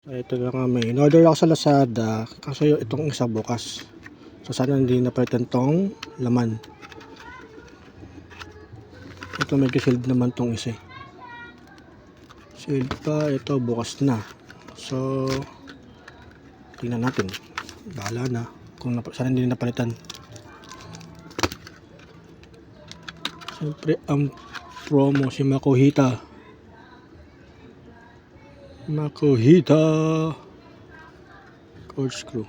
Ito na kami. In-order ako sa Lazada kasi itong isa bukas. So sana hindi napalitan tong laman. Ito medyo sealed naman tong isa. Sealed pa. Ito bukas na. So tingnan natin. Bahala na kung sana hindi napalitan. Siyempre ang promo si Makuhita. Corkscrew.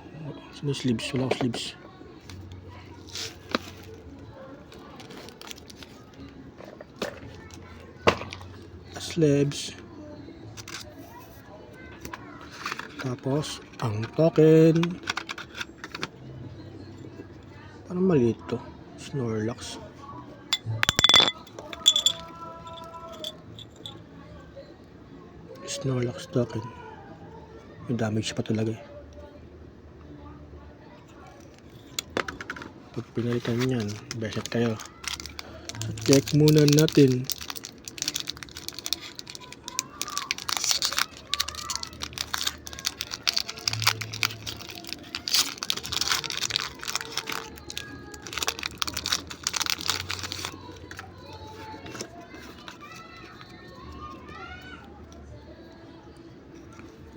Sino sleeves? Wala ko sleeves. Sleeves. Tapos ang token. Parang maliit to. Snorlax. Snorlax token. May damage pa talaga eh. Pag pinalitan yan, beset kayo. So, check muna natin.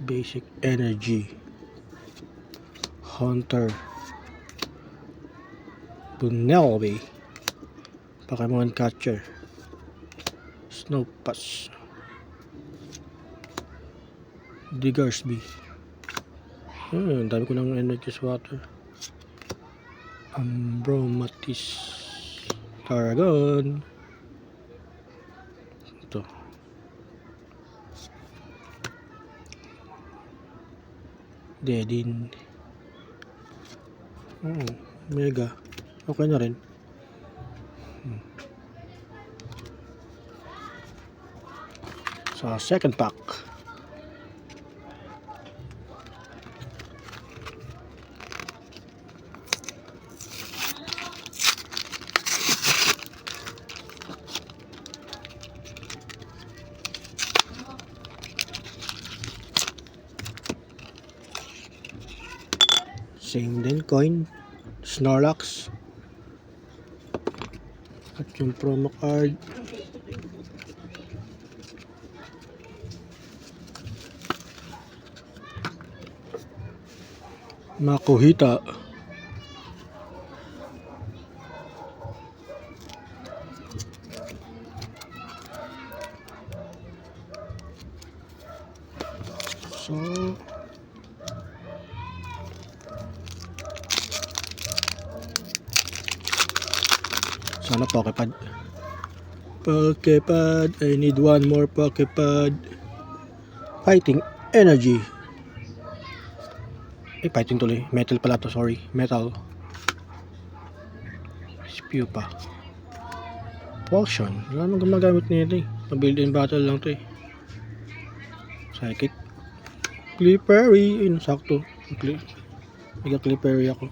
Basic Energy Hunter Bunnelby Pokemon Catcher Snowpass Diggersby. Ang dami ko ng energy water. Ambromatis Tarragon. Ito Dedin. Mega. Okay na rin. So, second pack. Same din coin. Snorlax. At yung promo card. Makuhita. So sana Pokepad. I need one more Pokepad. Fighting Energy. Fighting tuloy. Metal pala to, sorry. Metal. Spew pa. Potion. Wala nang gumagamit nito eh. Pa-build in battle lang to eh. Psychic. Clipperry. Ayun, sakto. Mega Clipperry ako.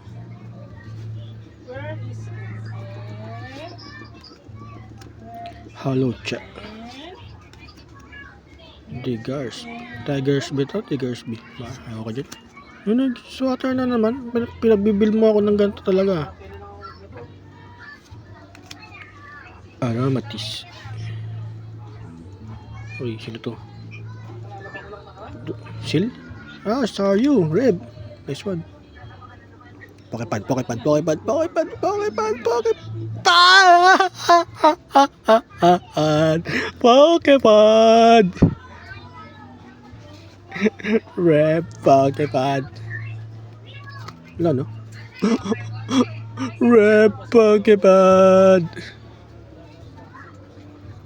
Halocha. Diggersby to. Diggersby. Ayaw ko dyan. Yun, swatter na naman. Pinagbibil mo ako ng ganito talaga. Aromatis. Uy, sino to? Seal? Staryu. Reb. Nice one. Pokepad. Rep Pokepad. Wala no? Rep Pokepad.